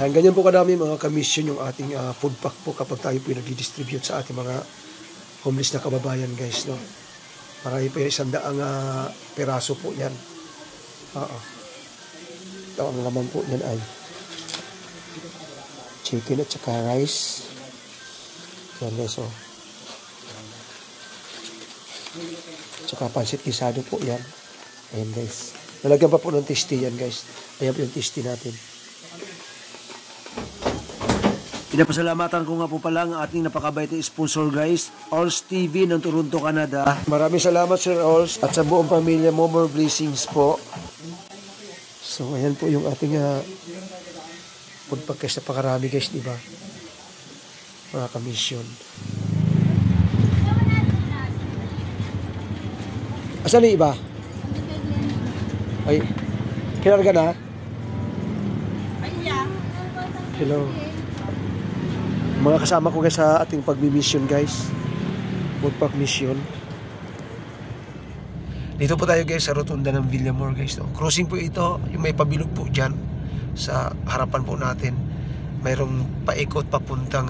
Yan, ganyan po kadami mga kamisyon yung ating food pack po kapag tayo po nag-distribute sa ating mga homeless na kababayan guys, no. Marami po yung 100 peraso po yan. Ito ang laman po yan ay chicken at saka rice. Yan guys, oh. Tsaka pansit gisado po yan. Ayan guys. Nalagyan pa po ng tasty yan guys. Ayan po yung tasty natin. Pinapasalamatan ko nga po pala ang ating napakabait na sponsor guys, Alls TV ng Toronto, Canada. Maraming salamat Sir Alls at sa buong pamilya mo, more blessings po. So ayan po yung ating food pack guys, napakarami guys, di ba? Mga kamisyon. Asan na iba? Ay, kinarga na? Hello. Mga kasama ko guys sa ating pagmi-mission guys. Food pack mission. Dito po tayo guys sa rotunda ng Villamor guys. No? Crossing po ito, yung may pabilog po dyan sa harapan po natin. Mayroong paikot papuntang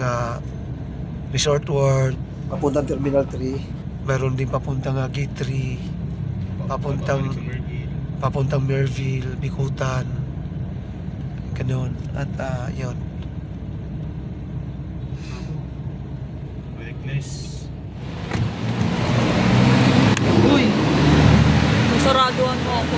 Resort World, papuntang Terminal 3. Mayroon din papuntang Gate 3, papuntang Merville, Bikutan. Ganun. At yun. Uy! Saraduan mo ako.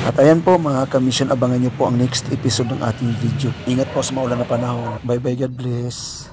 At ayan po mga kamisyon, abangan nyo po ang next episode ng ating video. Ingat po sa maulan na panahon. Bye bye, God bless.